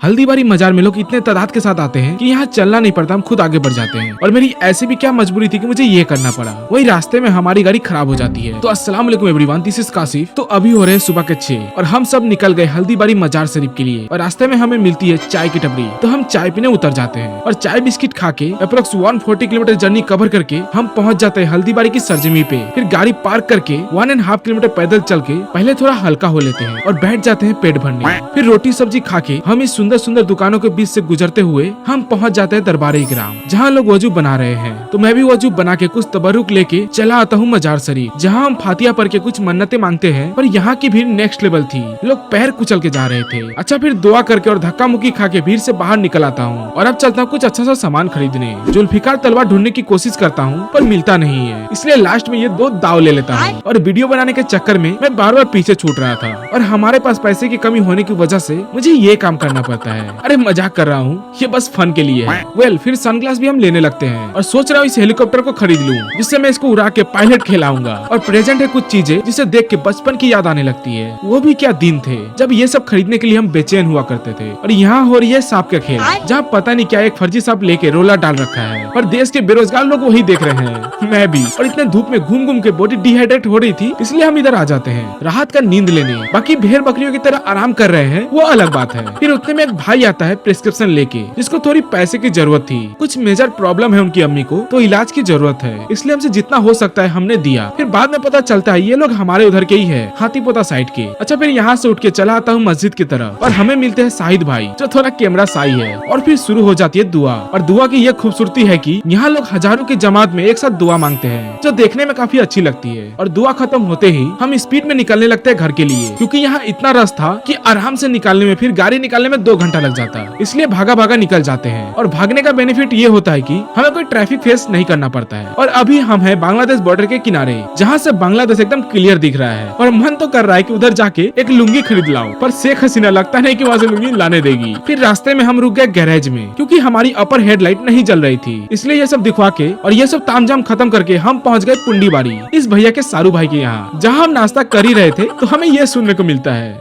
हल्दीबारी मजार में लोग इतने तादाद के साथ आते हैं कि यहाँ चलना नहीं पड़ता, हम खुद आगे बढ़ जाते हैं। और मेरी ऐसी भी क्या मजबूरी थी कि मुझे ये करना पड़ा। वही रास्ते में हमारी गाड़ी खराब हो जाती है। तो अस्सलाम वालेकुम एवरीवन, दिस इज कासिफ। तो अभी हो रहे हैं सुबह के 6 और हम सब निकल गए हल्दीबारी मजार शरीफ के लिए। और रास्ते में हमें मिलती है चाय की टपरी, तो हम चाय पीने उतर जाते हैं और चाय बिस्किट खा के अप्रोक्स 140 किलोमीटर जर्नी कवर करके हम पहुँच जाते हैं हल्दीबारी की सरजमी पे। फिर गाड़ी पार्क करके 1.5 किलोमीटर पैदल चल के पहले थोड़ा हल्का हो लेते हैं और बैठ जाते हैं पेट भरने। फिर रोटी सब्जी खा के हम इस सुंदर सुंदर दुकानों के बीच से गुजरते हुए हम पहुंच जाते हैं दरबारी ग्राम, जहां लोग वजू बना रहे हैं। तो मैं भी वजू बना के कुछ तबरुक लेके चला आता हूं मजार शरीफ, जहां हम फातिया पढ़ के कुछ मन्नतें मांगते हैं। पर यहाँ की भीड़ नेक्स्ट लेवल थी, लोग पैर कुचल के जा रहे थे। अच्छा, फिर दुआ करके और धक्का मुक्की खा के भीड़ से बाहर निकल आता हूँ और अब चलता हूँ कुछ अच्छा सा सामान खरीदने। जुल्फिकार तलवार ढूंढने की कोशिश करता हूँ पर मिलता नहीं है, इसलिए लास्ट में ये 2 दाव ले लेता हूँ। और वीडियो बनाने के चक्कर में मैं बार बार पीछे छूट रहा था और हमारे पास पैसे की कमी होने की वजह से मुझे ये काम करना पड़ता है। अरे मजाक कर रहा हूँ, ये बस फन के लिए है। वेल, फिर सनग्लास भी हम लेने लगते हैं और सोच रहा हूँ इस हेलीकॉप्टर को खरीद लूँ, जिससे मैं इसको उड़ा के पायलट कहलाऊंगा। और प्रेजेंट है कुछ चीजें जिसे देख के बचपन की याद आने लगती है। वो भी क्या दिन थे जब ये सब खरीदने के लिए हम बेचैन हुआ करते थे। और यहाँ हो रही है सांप का खेल, जहाँ पता नहीं क्या एक फर्जी सांप लेके रोला डाल रखा है और देश के बेरोजगार लोग वही देख रहे हैं, मैं भी। और इतने धूप में घूम घूम के बॉडी डिहाइड्रेट हो रही थी, इसलिए हम इधर आ जाते हैं राहत का नींद लेने। बाकी भेड़ बकरियों की तरह आराम कर रहे हैं वो अलग बात है। फिर उतने में एक भाई आता है प्रिस्क्रिप्शन लेके, जिसको थोड़ी पैसे की जरूरत थी। कुछ मेजर प्रॉब्लम है उनकी अम्मी को, तो इलाज की जरूरत है, इसलिए हमसे जितना हो सकता है हमने दिया। फिर बाद में पता चलता है ये लोग हमारे उधर के ही है, हाथीपोता साइड के। अच्छा, फिर यहाँ से उठ के चला आता हूँ मस्जिद की तरफ और हमें मिलते हैं शाहिद भाई, जो थोड़ा कैमरा साई है। और फिर शुरू हो जाती है दुआ। और दुआ की ये खूबसूरती है कि यहाँ लोग हजारों की जमात में एक साथ दुआ मांगते हैं, जो देखने में काफी अच्छी लगती है। और दुआ खत्म होते ही हम स्पीड में निकलने लगते हैं घर के लिए, क्योंकि यहाँ इतना रस था कि आराम से निकालने में, फिर गाड़ी निकालने में 2 घंटा लग जाता, इसलिए भागा भागा निकल जाते हैं। और भागने का बेनिफिट ये होता है कि हमें कोई ट्रैफिक फेस नहीं करना पड़ता है। और अभी हम हैं बांग्लादेश बॉर्डर के किनारे, जहाँ से बांग्लादेश एकदम क्लियर दिख रहा है। और मन तो कर रहा है कि उधर जाके एक लुंगी खरीद लाऊं, पर शेख हसीना लगता नहीं कि वहाँ से लुंगी लाने देगी। फिर रास्ते में हम रुक गए गैरेज में, क्योंकि हमारी अपर हेडलाइट नहीं जल रही थी, इसलिए ये सब दिखवा के और ये सब तामझाम खत्म करके हम पहुँच गए पुंडीबारी, इस भैया के सारू भाई के यहाँ, जहाँ हम नाश्ता कर ही रहे थे। तो हमें ये सुनने को मिलता है,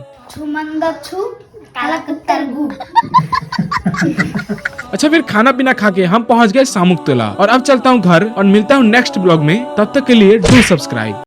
अच्छा, फिर खाना पीना खा के हम पहुंच गए सामुक तोला। और अब चलता हूं घर और मिलता हूं नेक्स्ट ब्लॉग में। तब तक के लिए डू सब्सक्राइब।